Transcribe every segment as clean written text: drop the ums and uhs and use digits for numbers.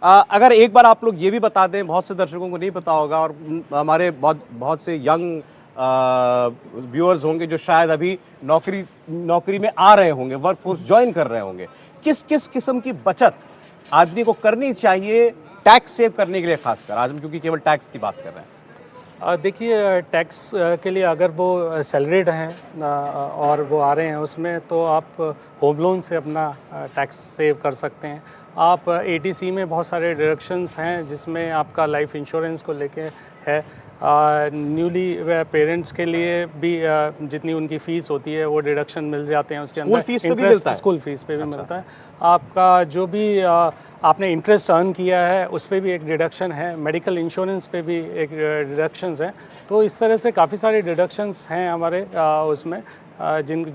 अगर एक बार आप लोग ये भी बता दें, बहुत से दर्शकों को नहीं पता होगा और हमारे बहुत से यंग व्यूअर्स होंगे जो शायद अभी नौकरी में आ रहे होंगे, वर्कफोर्स ज्वाइन कर रहे होंगे, किस किस किस्म की बचत आदमी को करनी चाहिए टैक्स सेव करने के लिए, खासकर आज हम क्योंकि केवल टैक्स की बात कर रहे हैं। देखिए, टैक्स के लिए अगर वो सैलरीड हैं और वो आ रहे हैं उसमें, तो आप होम लोन से अपना टैक्स सेव कर सकते हैं। आप एटीसी में बहुत सारे डिडक्शंस हैं जिसमें आपका लाइफ इंश्योरेंस को लेके है। न्यूली पेरेंट्स के लिए भी जितनी उनकी फ़ीस होती है वो डिडक्शन मिल जाते हैं उसके अंदर। स्कूल फीस पे भी मिलता है। आपका जो भी आपने इंटरेस्ट अर्न किया है उस पर भी एक डिडक्शन है। मेडिकल इंश्योरेंस पे भी एक डिडक्शंस हैं। तो इस तरह से काफ़ी सारे डिडक्शंस हैं हमारे उसमें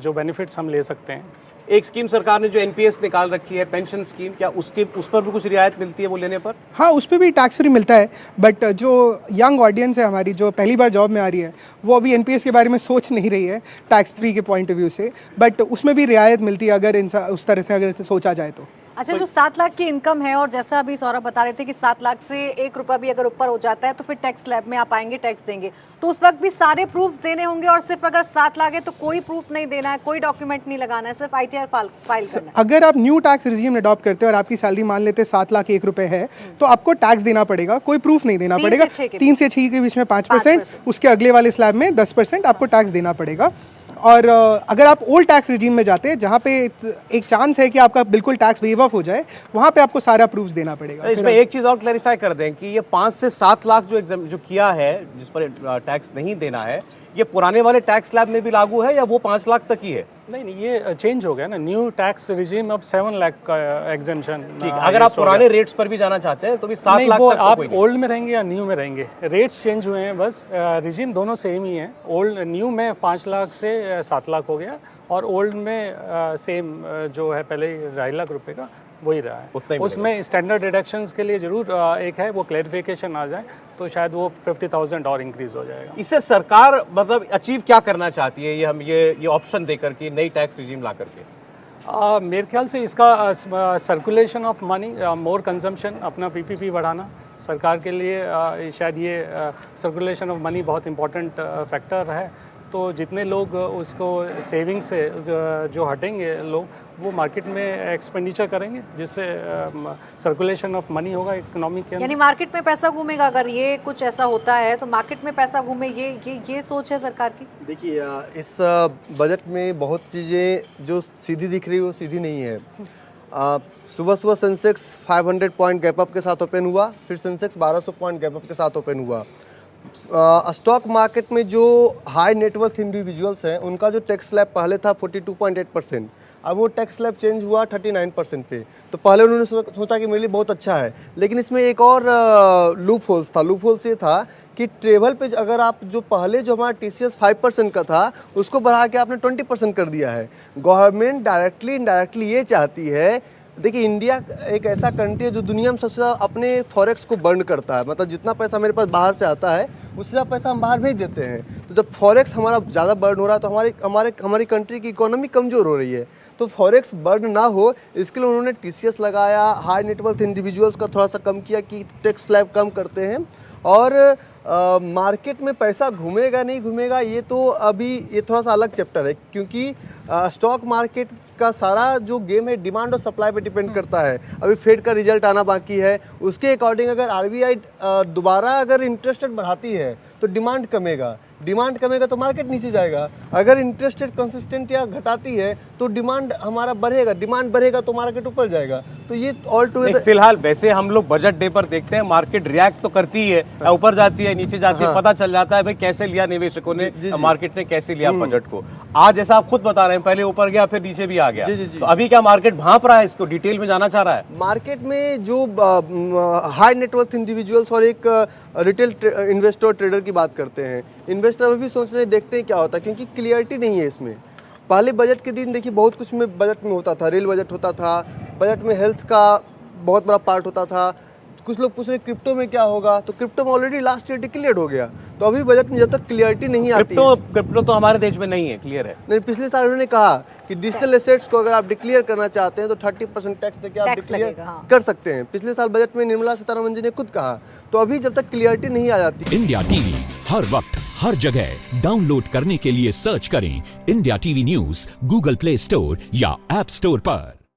जो बेनिफिट्स हम ले सकते हैं। एक स्कीम सरकार ने जो एनपीएस निकाल रखी है, पेंशन स्कीम, क्या उस पर भी कुछ रियायत मिलती है वो लेने पर? हाँ, उस पर भी टैक्स फ्री मिलता है, बट जो यंग ऑडियंस है हमारी, जो पहली बार जॉब में आ रही है, वो अभी एनपीएस के बारे में सोच नहीं रही है टैक्स फ्री के पॉइंट ऑफ व्यू से, बट उसमें भी रियायत मिलती है अगर उस तरह से अगर इसे सोचा जाए तो। अच्छा, जो 7 लाख की इनकम है और जैसा अभी सौरभ बता रहे थे कि 7 लाख से 1 रुपया भी अगर ऊपर हो जाता है तो फिर टैक्स स्लैब में आप आएंगे, टैक्स देंगे, तो उस वक्त भी सारे प्रूफ्स देने होंगे और सिर्फ अगर 7 लाख है तो कोई प्रूफ नहीं देना है, कोई डॉक्यूमेंट नहीं लगाना है, सिर्फ आईटीआर फाइल करना है। अगर आप न्यू टैक्स रिजीम अडॉप्ट करते हैं और आपकी सैलरी मान लेते 7 लाख 1 रुपए है, तो आपको टैक्स देना पड़ेगा, कोई प्रूफ नहीं देना पड़ेगा। 3 से 6 के बीच में 5%, उसके अगले वाले स्लैब में 10% आपको टैक्स देना पड़ेगा। और अगर आप ओल्ड टैक्स रिजीम में जाते हैं जहाँ पे एक चांस है कि आपका बिल्कुल टैक्स वेव ऑफ हो जाए, वहाँ पे आपको सारा प्रूफ्स देना पड़ेगा। इसमें एक चीज़ और क्लैरिफाई कर दें कि ये 5 से 7 लाख जो किया है, जिस पर टैक्स नहीं देना है, ये पुराने वाले टैक्स स्लैब में भी लागू है या वो 5 लाख तक ही है? नहीं, ये चेंज हो गया ना। न्यू टैक्स रिजीम अब 7 लाख का एग्जेम्पशन। ठीक, अगर आप पुराने रेट्स पर भी जाना चाहते हैं तो भी 7 लाख तक आप ओल्ड में रहेंगे या न्यू में रहेंगे, रेट्स चेंज हुए हैं बस। रिजीम दोनों सेम ही है। न्यू में 5 लाख से 7 लाख हो गया और ओल्ड में सेम जो है पहले 2.5 लाख रुपए का वही रहा है। उसमें स्टैंडर्ड डिडक्शंस के लिए जरूर एक है, वो क्लैरिफिकेशन आ जाए तो शायद वो 50,000 और इंक्रीज हो जाएगा। इससे सरकार मतलब अचीव क्या करना चाहती है, ये ऑप्शन देकर के, नई टैक्स रिजीम ला करके? मेरे ख्याल से इसका circulation of money, more consumption, अपना पीपीपी बढ़ाना सरकार के लिए शायद ये सर्कुलेशन ऑफ मनी बहुत इंपॉर्टेंट फैक्टर है। तो जितने लोग उसको सेविंग से जो हटेंगे लोग, वो मार्केट में एक्सपेंडिचर करेंगे, जिससे सर्कुलेशन ऑफ मनी होगा इकोनॉमी के अंदर। यानी मार्केट में पैसा घूमेगा। अगर ये कुछ ऐसा होता है तो मार्केट में पैसा घूमे, ये सोच है सरकार की। देखिए, इस बजट में बहुत चीज़ें जो सीधी दिख रही है वो सीधी नहीं है। सुबह सेंसेक्स 500 पॉइंट गैप अप के साथ ओपन हुआ, फिर सेंसेक्स 1200 पॉइंट गैप अप के साथ ओपन हुआ। स्टॉक मार्केट में जो हाई नेटवर्थ इंडिविजुअल्स हैं उनका जो टैक्स स्लैब पहले था 42.8%, अब वो टैक्स स्लैब चेंज हुआ 39% पे। तो पहले उन्होंने सोचा कि मेरे लिए बहुत अच्छा है, लेकिन इसमें एक और लूप होल्स था। लूप होल्स ये था कि ट्रेवल पे अगर आप जो पहले जो हमारा TCS 5% का था उसको बढ़ा के आपने 20% कर दिया है। गवर्नमेंट डायरेक्टली इनडायरेक्टली ये चाहती है, देखिए इंडिया एक ऐसा कंट्री है जो दुनिया में सबसे ज़्यादा अपने फॉरेक्स को बर्न करता है। मतलब जितना पैसा मेरे पास बाहर से आता है उससे ज़्यादा पैसा हम बाहर भेज देते हैं। तो जब फॉरेक्स हमारा ज़्यादा बर्न हो रहा है तो हमारी कंट्री की इकोनॉमी कमज़ोर हो रही है। तो फॉरेक्स बर्न ना हो इसके लिए उन्होंने TCS लगाया, हाई नेटवर्थ इंडिविजुअल्स का थोड़ा सा कम किया कि टैक्स स्लैब कम करते हैं। और मार्केट में पैसा घूमेगा नहीं घूमेगा ये तो अभी ये थोड़ा सा अलग चैप्टर है, क्योंकि स्टॉक मार्केट का सारा जो गेम है डिमांड और सप्लाई पे डिपेंड करता है। अभी फेड का रिजल्ट आना बाकी है, उसके अकॉर्डिंग अगर RBI दोबारा अगर इंटरेस्ट रेट बढ़ाती है तो डिमांड कमेगा तो मार्केट नीचे जाएगा। अगर इंटरेस्ट रेट कंसिस्टेंट या घटाती है तो डिमांड हमारा बढ़ेगा, डिमांड बढ़ेगा तो मार्केट ऊपर जाएगा। तो ये ऑल टुगेदर। फिलहाल वैसे हम लोग बजट डे पर देखते हैं मार्केट रिएक्ट तो करती है, ऊपर जाती है, नीचे जाती है, पता चल जाता है भाई कैसे लिया निवेशकों ने, मार्केट ने कैसे लिया बजट को। आज जैसा आप खुद बता रहे हैं, पहले ऊपर गया फिर नीचे भी आ गया। तो अभी क्या मार्केट भांप रहा है, इसको डिटेल में जाना चाह रहा है? मार्केट में जो हाई नेटवर्थ इंडिविजुअल्स और एक रिटेल इन्वेस्टर ट्रेडर की बात करते हैं, इन्वेस्टर अभी भी सोच रहे देखते हैं क्या होता है, क्योंकि क्लियरिटी नहीं है इसमें। पहले बजट के दिन देखिए बहुत कुछ में बजट में होता था, रेल बजट होता था, बजट में हेल्थ का बहुत बड़ा पार्ट होता था, कुछ लोग पूछ रहे क्रिप्टो में क्या होगा, तो क्रिप्टो में ऑलरेडी लास्ट ईयर डिक्लेयर हो गया। तो अभी बजट में जब तक क्लियरिटी नहीं आती क्रिप्टो तो हमारे देश में नहीं है, क्लियर है। नहीं, पिछले साल उन्होंने कहा कि डिजिटल एसेट्स को अगर आप डिक्लेयर करना चाहते हैं तो 30% टैक्स देके आप टैक्स डिक्लेयर लगेगा, हाँ। कर सकते हैं। पिछले साल बजट में निर्मला सीतारमण जी ने खुद कहा। तो अभी जब तक क्लियरिटी नहीं आ जाती। इंडिया टीवी हर वक्त हर जगह डाउनलोड करने के लिए सर्च करें India TV news Google play store या ऐप स्टोर पर।